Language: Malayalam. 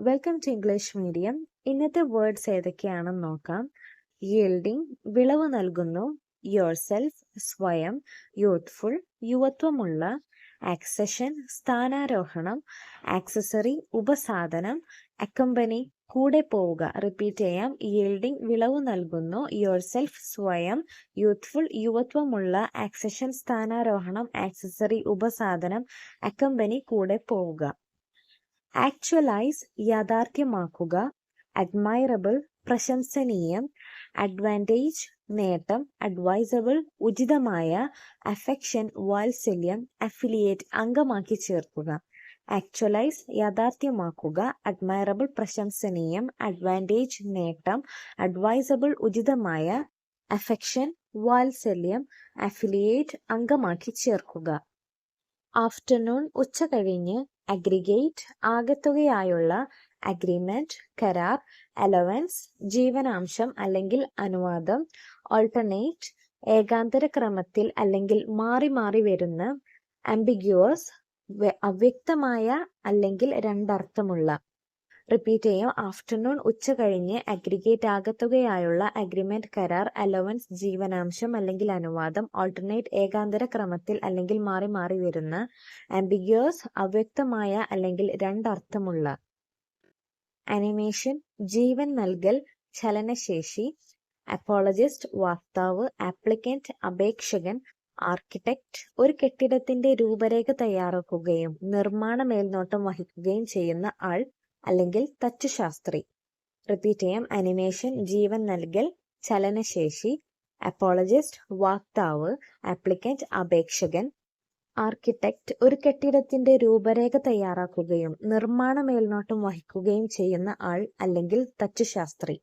Welcome to English medium. ഇന്നത്തെ വേർഡ്സ് ഏതൊക്കെയാണെന്ന് നോക്കാം. യീൽഡിംഗ് വിളവ് നൽകുന്നു, യുവർസെൽഫ് സ്വയം, യൂത്ത്ഫുൾ യുവത്വമുള്ള, ആക്സഷൻ സ്ഥാനാരോഹണം, ആക്സസറി ഉപസാധനം, അക്കമ്പനി കൂടെ പോവുക. റിപ്പീറ്റ് ചെയ്യാം. യീൽഡിംഗ് വിളവ് നൽകുന്നു, യുവർസെൽഫ് സ്വയം, യൂത്ത്ഫുൾ യുവത്വമുള്ള, ആക്സഷൻ സ്ഥാനാരോഹണം, ആക്സസറി ഉപസാധനം, അക്കമ്പനി കൂടെ പോവുക. ആക്ച്വലൈസ് യാഥാർത്ഥ്യമാക്കുക, അഡ്മൈറബിൾ പ്രശംസനീയം, അഡ്വാൻറ്റേജ് നേട്ടം, അഡ്വൈസബിൾ ഉചിതമായ, അഫെക്ഷൻ വാത്സല്യം, അഫിലിയേറ്റ് അംഗമാക്കി ചേർക്കുക. ആക്ച്വലൈസ് യാഥാർത്ഥ്യമാക്കുക, അഡ്മൈറബിൾ പ്രശംസനീയം, അഡ്വാൻറ്റേജ് നേട്ടം, അഡ്വൈസബിൾ ഉചിതമായ, അഫെക്ഷൻ വാത്സല്യം, അഫിലിയേറ്റ് അംഗമാക്കി ചേർക്കുക. ആഫ്റ്റർനൂൺ ഉച്ചകഴിഞ്ഞ്, അഗ്രിഗേറ്റ് ആകെത്തുകയായുള്ള, അഗ്രിമെന്റ് കരാർ, അലവൻസ് ജീവനാംശം അല്ലെങ്കിൽ അനുവാദം, ഓൾട്ടർനേറ്റ് ഏകാന്തര ക്രമത്തിൽ അല്ലെങ്കിൽ മാറി മാറി വരുന്ന, ആംബിഗ്യുവസ് അവ്യക്തമായ അല്ലെങ്കിൽ രണ്ടർത്ഥമുള്ള. റിപ്പീറ്റ് ചെയ്യാം. ആഫ്റ്റർനൂൺ ഉച്ചകഴിഞ്ഞ്, അഗ്രിഗേറ്റ് ആകെത്തുകയായുള്ള, അഗ്രിമെന്റ് കരാർ, അലവൻസ് ജീവനാംശം അല്ലെങ്കിൽ അനുവാദം, ഓൾട്ടർനേറ്റ് ഏകാന്തര ക്രമത്തിൽ അല്ലെങ്കിൽ മാറി മാറി വരുന്ന, ആംബിഗ്യുവസ് അവ്യക്തമായ അല്ലെങ്കിൽ രണ്ടർത്ഥമുള്ള. അനിമേഷൻ ജീവൻ നൽകൽ, ചലനശേഷി, അപ്പോളജിസ്റ്റ് വക്താവ്, ആപ്ലിക്കന്റ് അപേക്ഷകൻ, ആർക്കിടെക്ട് ഒരു കെട്ടിടത്തിന്റെ രൂപരേഖ തയ്യാറാക്കുകയും നിർമ്മാണ മേൽനോട്ടം വഹിക്കുകയും ചെയ്യുന്ന ആൾ അല്ലെങ്കിൽ തച്ചുശാസ്ത്രി. റിപ്പീറ്റ് ചെയ്യാം. അനിമേഷൻ ജീവൻ നൽകൽ, ചലനശേഷി, അപ്പോളജിസ്റ്റ് വക്താവ്, ആപ്ലിക്കന്റ് അപേക്ഷകൻ, ആർക്കിടെക്ട് ഒരു കെട്ടിടത്തിന്റെ രൂപരേഖ തയ്യാറാക്കുകയും നിർമ്മാണ മേൽനോട്ടം വഹിക്കുകയും ചെയ്യുന്ന ആൾ അല്ലെങ്കിൽ തച്ചുശാസ്ത്രി.